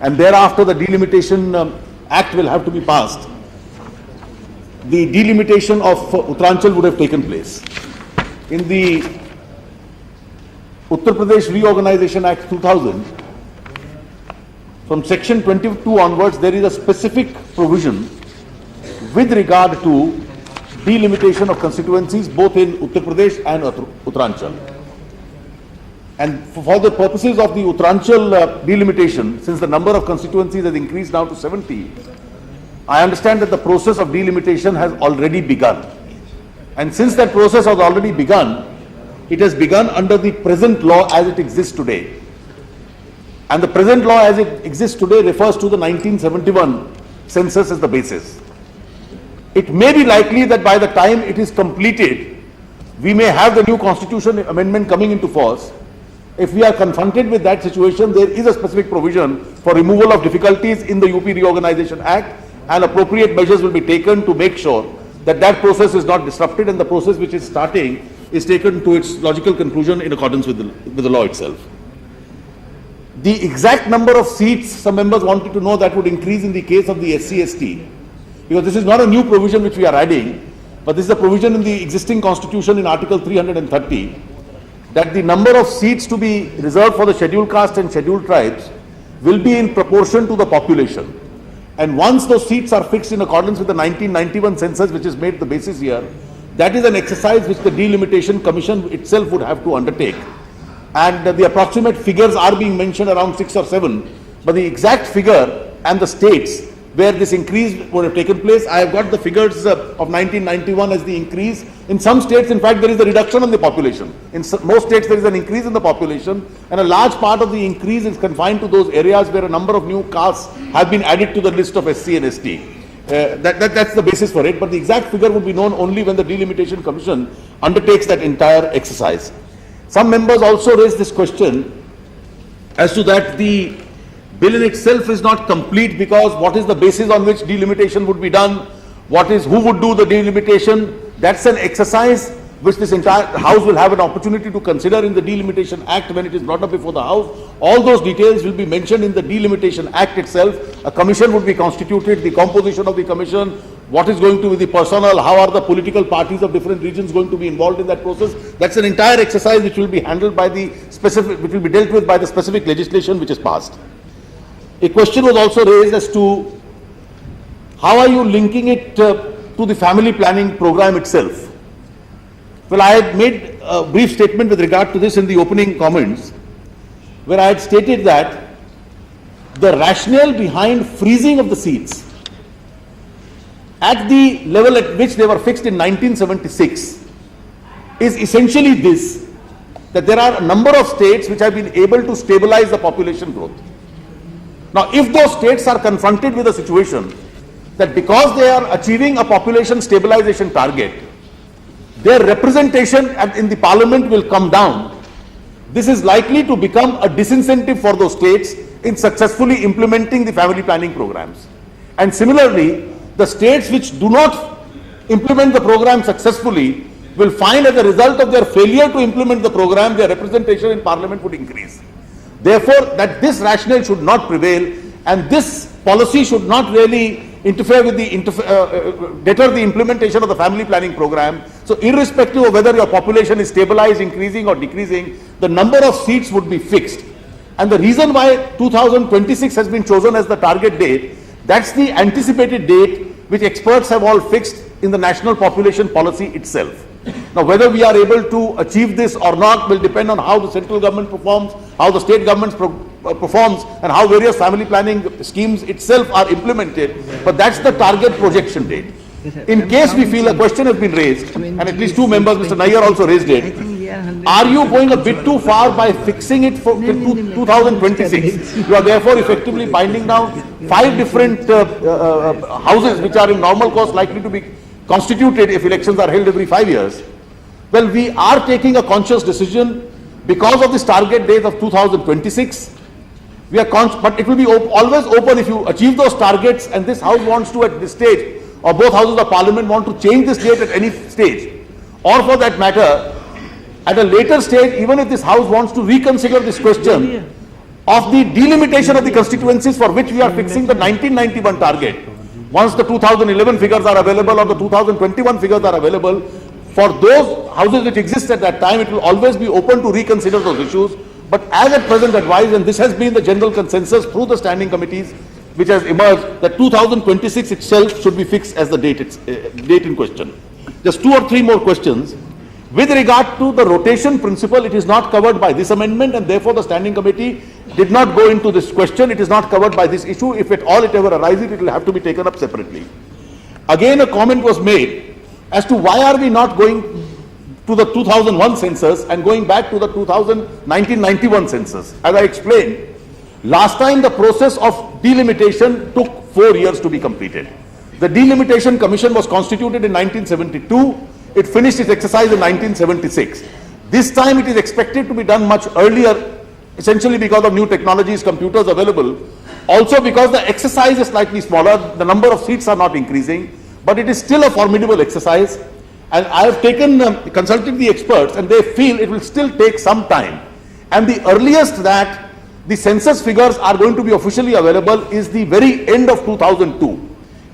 and thereafter the delimitation act will have to be passed, the delimitation of Uttaranchal would have taken place. In the Uttar Pradesh Reorganization Act 2000, from section 22 onwards, there is a specific provision with regard to delimitation of constituencies both in Uttar Pradesh and Uttaranchal. And for the purposes of the Uttaranchal delimitation, since the number of constituencies has increased now to 70, I understand that the process of delimitation has already begun. And since that process has already begun, it has begun under the present law as it exists today. And the present law as it exists today refers to the 1971 census as the basis. It may be likely that by the time it is completed, we may have the new constitution amendment coming into force. If we are confronted with that situation, there is a specific provision for removal of difficulties in the UP Reorganization Act, and appropriate measures will be taken to make sure that that process is not disrupted and the process which is starting is taken to its logical conclusion in accordance with the law itself. The exact number of seats, some members wanted to know, that would increase in the case of the SC/ST, because this is not a new provision which we are adding, but this is a provision in the existing constitution in Article 330, that the number of seats to be reserved for the scheduled caste and scheduled tribes will be in proportion to the population. And once those seats are fixed in accordance with the 1991 census, which is made the basis here, that is an exercise which the Delimitation Commission itself would have to undertake. And the approximate figures are being mentioned around 6 or 7, but the exact figure and the states where this increase would have taken place, I have got the figures of 1991 as the increase. In some states, in fact, there is a reduction in the population. In most states, there is an increase in the population, and a large part of the increase is confined to those areas where a number of new castes have been added to the list of SC and ST. That's the basis for it, but the exact figure would be known only when the Delimitation Commission undertakes that entire exercise. Some members also raised this question as to that the bill in itself is not complete, because what is the basis on which delimitation would be done? Who would do the delimitation? That's an exercise which this entire House will have an opportunity to consider in the Delimitation Act when it is brought up before the House. All those details will be mentioned in the Delimitation Act itself. A commission would be constituted, the composition of the commission, what is going to be the personnel, how are the political parties of different regions going to be involved in that process. That's an entire exercise which will be handled by the specific, which will be dealt with by the specific legislation which is passed. A question was also raised as to how are you linking it to the family planning program itself. Well, I had made a brief statement with regard to this in the opening comments, where I had stated that the rationale behind freezing of the seats at the level at which they were fixed in 1976 is essentially this, that there are a number of states which have been able to stabilize the population growth. Now, if those states are confronted with a situation that because they are achieving a population stabilization target, their representation in the parliament will come down, this is likely to become a disincentive for those states in successfully implementing the family planning programs. And similarly, the states which do not implement the program successfully will find as a result of their failure to implement the program, their representation in parliament would increase. Therefore, that this rationale should not prevail, and this policy should not really interfere with deter the implementation of the family planning program. So irrespective of whether your population is stabilized, increasing or decreasing, the number of seats would be fixed. And the reason why 2026 has been chosen as the target date, that's the anticipated date which experts have all fixed in the national population policy itself. Now, whether we are able to achieve this or not will depend on how the central government performs, how the state government performs, and how various family planning schemes itself are implemented. But that's the target projection date. In case we feel a question has been raised, and at least 2 members, Mr. Nayyar also raised it, are you going a bit too far by fixing it for 2026? You are therefore effectively binding down 5 different houses which are in normal course likely to be constituted if elections are held every 5 years. Well, we are taking a conscious decision because of this target date of 2026. We are but it will be always open if you achieve those targets and this House wants to at this stage, or both houses of parliament want to change this date at any stage, or for that matter at a later stage, even if this House wants to reconsider this question of the delimitation of the constituencies for which we are fixing the 1991 target. Once the 2011 figures are available or the 2021 figures are available, for those houses which exist at that time, it will always be open to reconsider those issues. But as at present advised, and this has been the general consensus through the standing committees which has emerged, that 2026 itself should be fixed as the date in question. Just 2 or 3 more questions. With regard to the rotation principle, it is not covered by this amendment, and therefore the standing committee did not go into this question. It is not covered by this issue. If at all it ever arises, it will have to be taken up separately. Again, a comment was made as to why are we not going to the 2001 census and going back to the 1991 census. As I explained, last time the process of delimitation took 4 years to be completed. The Delimitation Commission was constituted in 1972. It finished its exercise in 1976. This time it is expected to be done much earlier, essentially because of new technologies, computers available. Also because the exercise is slightly smaller, the number of seats are not increasing, but it is still a formidable exercise. And I have consulted the experts, and they feel it will still take some time. And the earliest that the census figures are going to be officially available is the very end of 2002.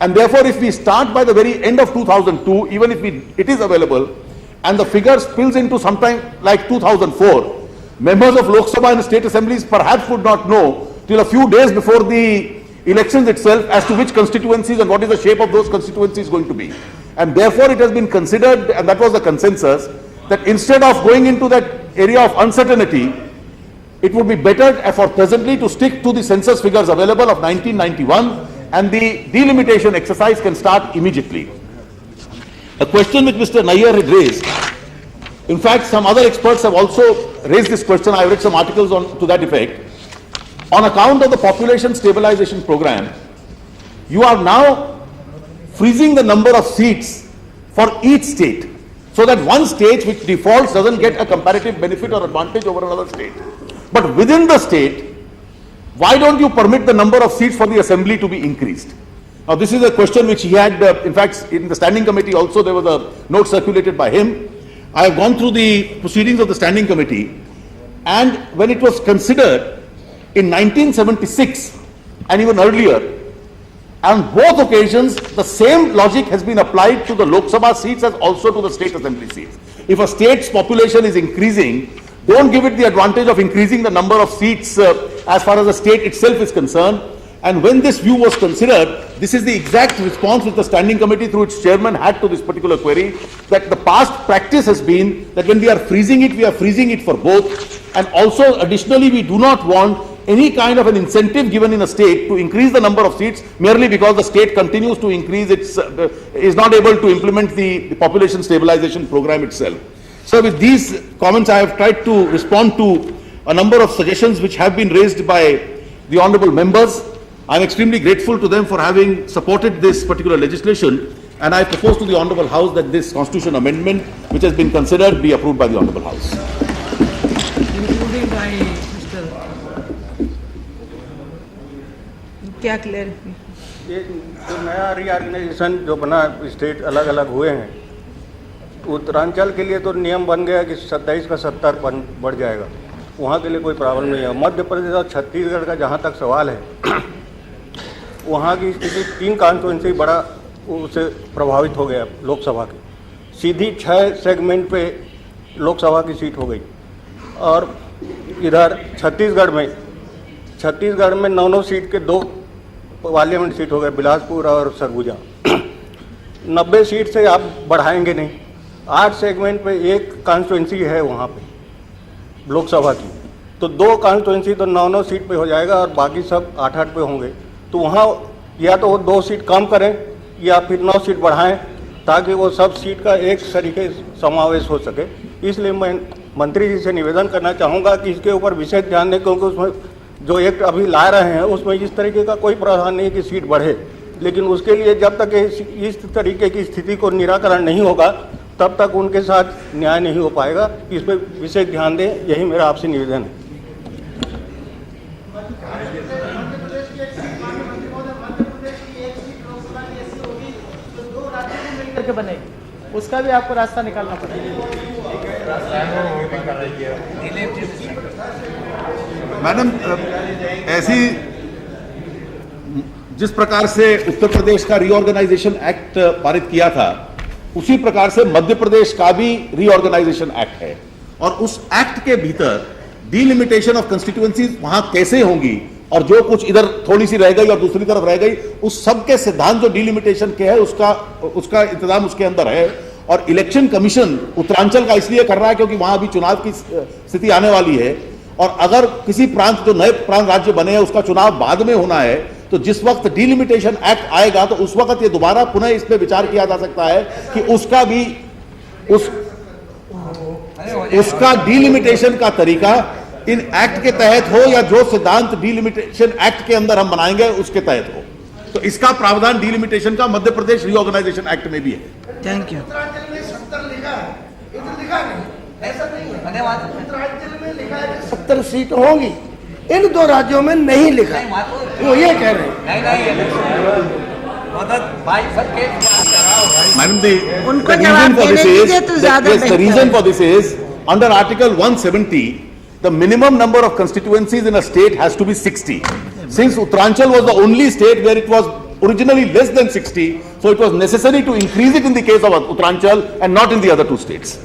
And therefore, if we start by the very end of 2002, even if it is available, and the figure spills into sometime like 2004, members of Lok Sabha and state assemblies perhaps would not know till a few days before the elections itself as to which constituencies and what is the shape of those constituencies going to be. And therefore, it has been considered, and that was the consensus, that instead of going into that area of uncertainty, it would be better for presently to stick to the census figures available of 1991, and the delimitation exercise can start immediately. A question which Mr. Nayyar had raised, in fact, some other experts have also raised this question. I have read some articles to that effect. On account of the population stabilization program, you are now freezing the number of seats for each state, so that one state which defaults doesn't get a comparative benefit or advantage over another state. But within the state, why don't you permit the number of seats for the assembly to be increased? Now, this is a question which he had, in fact, in the standing committee also there was a note circulated by him. I have gone through the proceedings of the standing committee, and when it was considered in 1976 and even earlier, on both occasions, the same logic has been applied to the Lok Sabha seats as also to the state assembly seats. If a state's population is increasing, don't give it the advantage of increasing the number of seats as far as the state itself is concerned. And when this view was considered, this is the exact response which the standing committee through its chairman had to this particular query, that the past practice has been that when we are freezing it, we are freezing it for both. And also additionally, we do not want any kind of an incentive given in a state to increase the number of seats merely because the state continues to increase its, is not able to implement the population stabilization program itself. So with these comments, I have tried to respond to a number of suggestions which have been raised by the honorable members. I am extremely grateful to them for having supported this particular legislation, and I propose to the honorable house that this constitution amendment which has been considered be approved by the honorable house. Including by Mr. क्या clear ये जो नया reorganisation जो बना, state अलग अलग हुए हैं, उत्तरांचल के लिए तो नियम बन गया कि 27 का 70 बढ़ जाएगा, वहाँ के लिए कोई प्रॉब्लम नहीं है। मध्य प्रदेश और छत्तीसगढ़ का जहाँ तक सवाल है, वहाँ की स्थिति 3 कॉन्स्टिट्यूंसी बड़ा उससे प्रभावित हो गया। लोकसभा की सीधी 6 सेगमेंट पे लोकसभा की सीट हो गई, और इधर छत्तीसगढ़ में 9 सीट के 2 पार्लियामेंट सीट हो गए, बिलासपुर और सरगुजा। 90 सीट से आप बढ़ाएंगे नहीं, 8 सेगमेंट पे 1 कॉन्स्टिट्यूंसी है वहाँ पे लोकसभा की, तो 2 कॉन्स्टिट्यूंसी तो 9 सीट पे हो जाएगा और बाकी सब 8 पे होंगे। तो वहाँ या तो वो 2 सीट कम करें या फिर 9 सीट बढ़ाएं, ताकि वो सब सीट का एक तरीके समावेश हो सके। इसलिए मैं मंत्री जी से निवेदन करना चाहूँगा कि इसके ऊपर विशेष ध्यान दें, क्योंकि उसमें जो एक अभी ला रहे हैं उसमें इस तरीके का कोई प्रावधान नहीं कि सीट बढ़े, लेकिन उसके लिए जब तक इस तरीके की स्थिति को निराकरण नहीं होगा तब तक उनके साथ न्याय नहीं हो पाएगा। इस पर विशेष ध्यान दें, यही मेरा आपसे निवेदन है। बने उसका भी आपको रास्ता निकालना पड़ेगा। मैडम, ऐसी जिस प्रकार से उत्तर प्रदेश का रीऑर्गेनाइजेशन एक्ट पारित किया था, उसी प्रकार से मध्य प्रदेश का भी रीऑर्गेनाइजेशन एक्ट है, और उस एक्ट के भीतर डीलिमिटेशन ऑफ कंस्टिट्यूएंसीज वहां कैसे होंगी, और जो कुछ इधर थोड़ी सी रह गई और दूसरी तरफ रह गई, उस सब के सिद्धांत जो डीलिमिटेशन के है उसका इंतजाम उसके अंदर है। और इलेक्शन कमीशन उत्तरांचल का इसलिए कर रहा है क्योंकि वहां अभी चुनाव की स्थिति आने वाली है, और अगर किसी प्रांत जो नए प्रांत राज्य बने हैं उसका चुनाव बाद में होना है, तो जिस वक्त डीलिमिटेशन एक्ट आएगा तो उस वक्त ये दोबारा पुनः इस पे विचार किया जा सकता है कि उसका भी उसका डीलिमिटेशन का तरीका इन एक्ट के तहत हो या जो सिद्धांत डीलिमिटेशन एक्ट के अंदर हम बनाएंगे उसके तहत हो। तो इसका प्रावधान डीलिमिटेशन का मध्य प्रदेश रीऑर्गेनाइजेशन एक्ट में भी है। Thank you. उत्तरांचल में 70 लिखा है, इधर लिखा नहीं, ऐसा नहीं है। उत्तरांचल में लिखा है कि 70 सीट होंगी, इन दो राज्यों में नहीं लिखा है, वो ये कह रहे हैं। Madam, उनको जवाब देने दीजिए तो ज्यादा the बेहतर reason है। for this is under Article 170, the minimum number of constituencies in a state has to be 60. Since Uttaranchal was the only state where it was originally less than 60, so it was necessary to increase it in the case of Uttaranchal and not in the other two states.